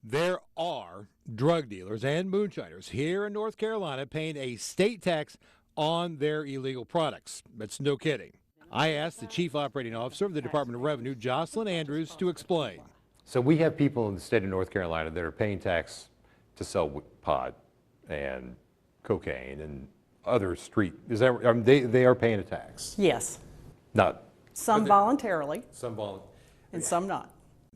There are drug dealers and moonshiners here in North Carolina paying a state tax on their illegal products. That's no kidding. I asked the Chief Operating Officer of the Department of Revenue, Jocelyn Andrews, to explain. So we have people in the state of North Carolina that are paying tax to sell pot and cocaine and other street. Is that they are paying a tax? Yes. Not Some voluntarily some and some not.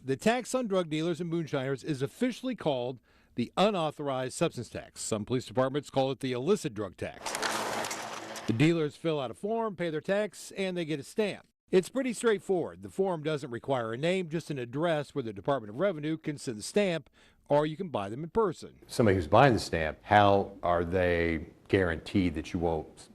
The tax on drug dealers and moonshiners is officially called the Unauthorized Substance Tax. Some police departments call it the illicit drug tax. The dealers fill out a form, pay their tax, and they get a stamp. It's pretty straightforward. The form doesn't require a name, just an address where the Department of Revenue can send the stamp, or you can buy them in person. Somebody who's buying the stamp, how are they guaranteed that you won't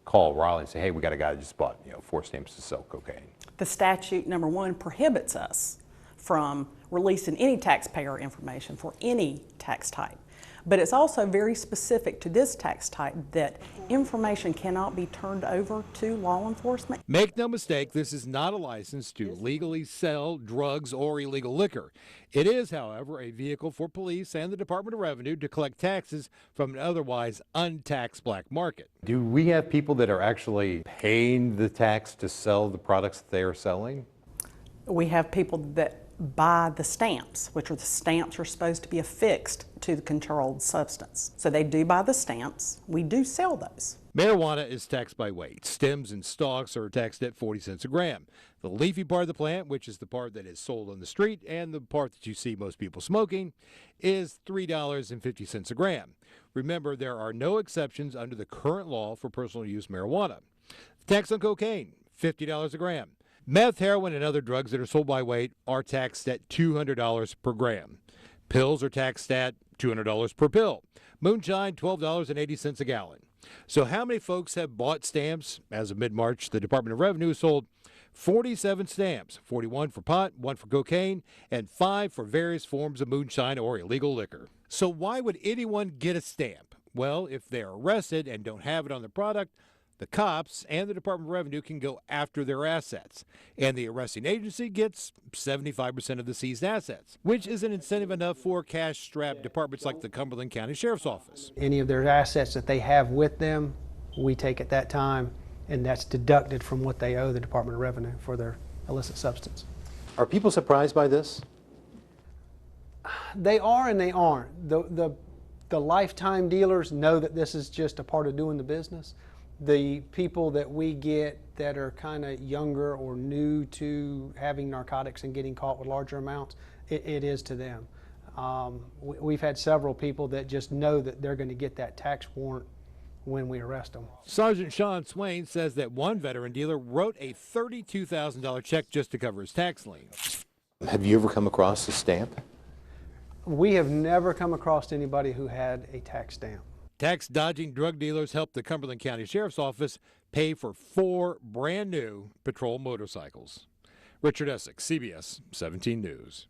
call Raleigh and say, hey, we got a guy that just bought 4 stamps to sell cocaine? The statute, number one, prohibits us from releasing any taxpayer information for any tax type. But it's also very specific to this tax type that information cannot be turned over to law enforcement. Make no mistake, this is not a license to legally sell drugs or illegal liquor. It is, however, a vehicle for police and the Department of Revenue to collect taxes from an otherwise untaxed black market. Do we have people that are actually paying the tax to sell the products that they are selling? We have people that buy the stamps, which are the stamps are supposed to be affixed to the controlled substance. So they do buy the stamps. We do sell those. Marijuana is taxed by weight. Stems and stalks are taxed at 40 cents a gram. The leafy part of the plant, which is the part that is sold on the street and the part that you see most people smoking, is $3.50 a gram. Remember, there are no exceptions under the current law for personal use marijuana. Tax on cocaine, $50 a gram. Meth, heroin, and other drugs that are sold by weight are taxed at $200 per gram. Pills are taxed at $200 per pill. Moonshine, $12.80 a gallon. So how many folks have bought stamps? As of mid-March, the Department of Revenue sold 47 stamps, 41 for pot, 1 for cocaine, and 5 for various forms of moonshine or illegal liquor. So why would anyone get a stamp? Well, if they're arrested and don't have it on the product, the cops and the Department of Revenue can go after their assets, and the arresting agency gets 75% of the seized assets, which is an incentive enough for cash-strapped departments like the Cumberland County Sheriff's Office. Any of their assets that they have with them, we take at that time, and that's deducted from what they owe the Department of Revenue for their illicit substance. Are people surprised by this? They are and they aren't. The lifetime dealers know that this is just a part of doing the business. The people that we get that are kind of younger or new to having narcotics and getting caught with larger amounts, it is to them. We've had several people that just know that they're going to get that tax warrant when we arrest them. Sergeant Sean Swain says that one veteran dealer wrote a $32,000 check just to cover his tax lien. Have you ever come across a stamp? We have never come across anybody who had a tax stamp. Tax-dodging drug dealers helped the Cumberland County Sheriff's Office pay for 4 brand-new patrol motorcycles. Richard Essex, CBS 17 News.